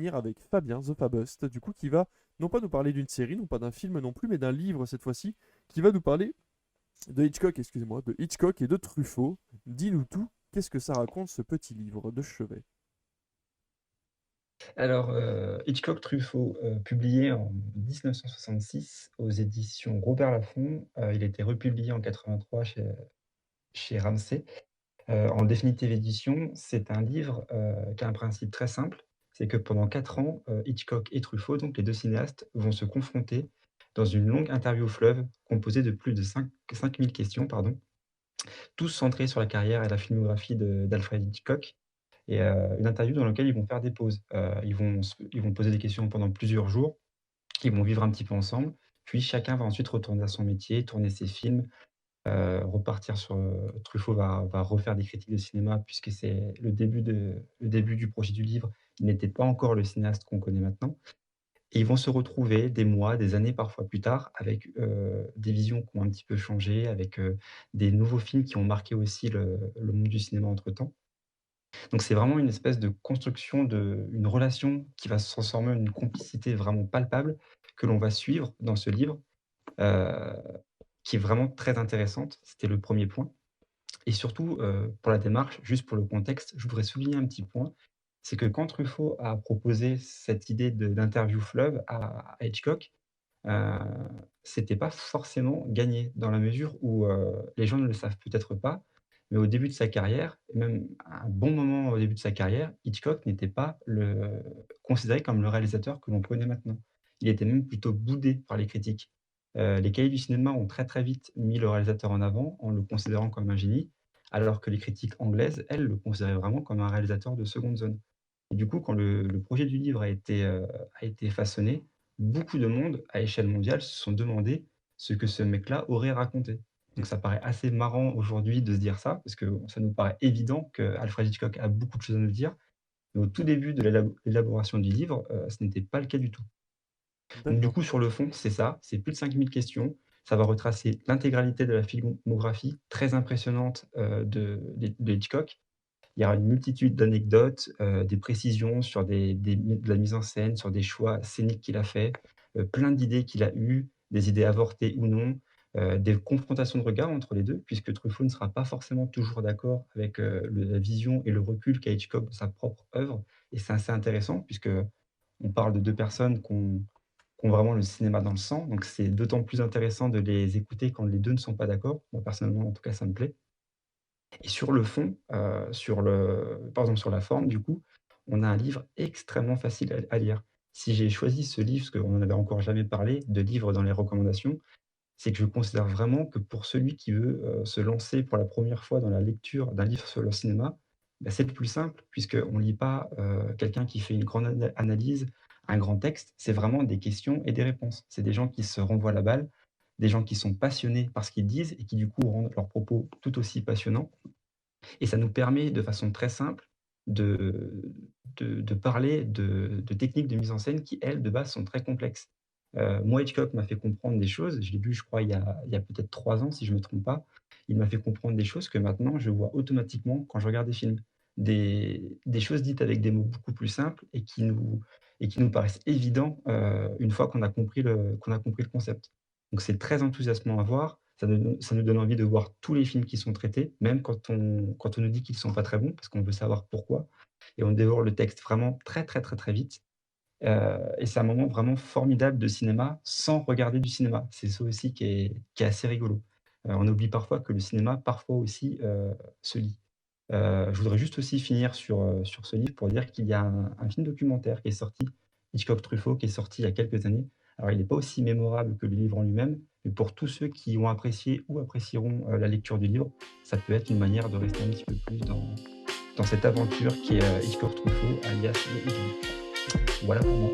finir avec Fabien The Fabust, du coup, qui va non pas nous parler d'une série, non pas d'un film non plus, mais d'un livre cette fois-ci, qui va nous parler de Hitchcock, excusez-moi, de Hitchcock et de Truffaut. Dis-nous tout, qu'est-ce que ça raconte ce petit livre de chevet? Alors, Hitchcock Truffaut, publié en 1966 aux éditions Robert Laffont. Il a été republié en 83 chez Ramsay. En définitive édition, c'est un livre, qui a un principe très simple. C'est que pendant 4 ans, Hitchcock et Truffaut, donc les 2 cinéastes, vont se confronter dans une longue interview fleuve composée de plus de 5 000 questions, pardon, tous centrés sur la carrière et la filmographie d'Alfred Hitchcock. Et une interview dans laquelle ils vont faire des pauses. Ils vont poser des questions pendant plusieurs jours, ils vont vivre un petit peu ensemble, puis chacun va ensuite retourner à son métier, tourner ses films, repartir sur, Truffaut va refaire des critiques de cinéma puisque c'est le début du projet du livre. Il n'était pas encore le cinéaste qu'on connaît maintenant et ils vont se retrouver des mois, des années parfois plus tard avec, des visions qui ont un petit peu changé, avec, des nouveaux films qui ont marqué aussi le monde du cinéma entre-temps. Donc c'est vraiment une espèce de construction une relation qui va se transformer en une complicité vraiment palpable que l'on va suivre dans ce livre, heu, qui est vraiment très intéressante. C'était le premier point et surtout, pour la démarche, juste pour le contexte, je voudrais souligner un petit point, c'est que quand Truffaut a proposé cette idée d'interview fleuve à Hitchcock, heu, c'était pas forcément gagné dans la mesure où, les gens ne le savent peut-être pas, mais au début de sa carrière et même à un bon moment au début de sa carrière, Hitchcock n'était pas considéré comme le réalisateur que l'on connaît maintenant. Il était même plutôt boudé par les critiques. Les cahiers du cinéma ont très, très vite mis le réalisateur en avant en le considérant comme un génie, alors que les critiques anglaises, elles, le considéraient vraiment comme un réalisateur de seconde zone. Et du coup, quand le projet du livre a été façonné, beaucoup de monde, à échelle mondiale, se sont demandé ce que ce mec-là aurait raconté. Donc ça paraît assez marrant aujourd'hui de se dire ça, parce que ça nous paraît évident qu'Alfred Hitchcock a beaucoup de choses à nous dire. Mais au tout début de l'élaboration du livre, ce n'était pas le cas du tout. Donc du D'accord. coup, sur le fond, c'est ça, c'est plus de 5 000 questions. Ça va retracer l'intégralité de la filmographie très impressionnante, de Hitchcock. Il y aura une multitude d'anecdotes, des précisions sur de la mise en scène, sur des choix scéniques qu'il a fait, plein d'idées qu'il a eues, des idées avortées ou non, des confrontations de regards entre les 2, puisque Truffaut ne sera pas forcément toujours d'accord avec, la vision et le recul qu'a Hitchcock de sa propre œuvre et c'est assez intéressant puisque on parle de 2 personnes qui ont vraiment le cinéma dans le sang, donc c'est d'autant plus intéressant de les écouter quand les 2 ne sont pas d'accord. Moi personnellement, en tout cas, ça me plaît. Et sur le fond, sur la forme du coup, on a un livre extrêmement facile à lire. Si j'ai choisi ce livre, parce qu'on n'en avait encore jamais parlé, de livres dans les recommandations, c'est que je considère vraiment que pour celui qui veut, se lancer pour la première fois dans la lecture d'un livre sur le cinéma, bah, c'est le plus simple puisqu'on ne lit pas, quelqu'un qui fait une grande analyse, un grand texte, c'est vraiment des questions et des réponses. C'est des gens qui se renvoient la balle, des gens qui sont passionnés par ce qu'ils disent et qui du coup rendent leurs propos tout aussi passionnants. Et ça nous permet de façon très simple de de parler de techniques de mise en scène qui, elles, de base, sont très complexes. Moi, Hitchcock m'a fait comprendre des choses, je l'ai lu, je crois, il y a peut-être 3 ans, si je ne me trompe pas. Il m'a fait comprendre des choses que maintenant je vois automatiquement quand je regarde des films. Des choses dites avec des mots beaucoup plus simples et qui nous paraissent évidents, une fois qu'on a compris le concept. Donc c'est très enthousiasmant à voir, ça nous donne envie de voir tous les films qui sont traités, même quand on nous dit qu'ils sont pas très bons, parce qu'on veut savoir pourquoi et on dévore le texte vraiment très, très, très, très vite, et c'est un moment vraiment formidable de cinéma sans regarder du cinéma. C'est ça aussi qui est assez rigolo. On oublie parfois que le cinéma, parfois aussi, se lit. Je voudrais juste aussi finir sur ce livre pour dire qu'il y a un film documentaire qui est sorti, Hitchcock Truffaut, qui est sorti il y a quelques années. Alors il n'est pas aussi mémorable que le livre en lui-même, mais pour tous ceux qui ont apprécié ou apprécieront, la lecture du livre, ça peut être une manière de rester un petit peu plus dans cette aventure qui est, Hitchcock Truffaut alias le Hitchcock. Voilà pour moi.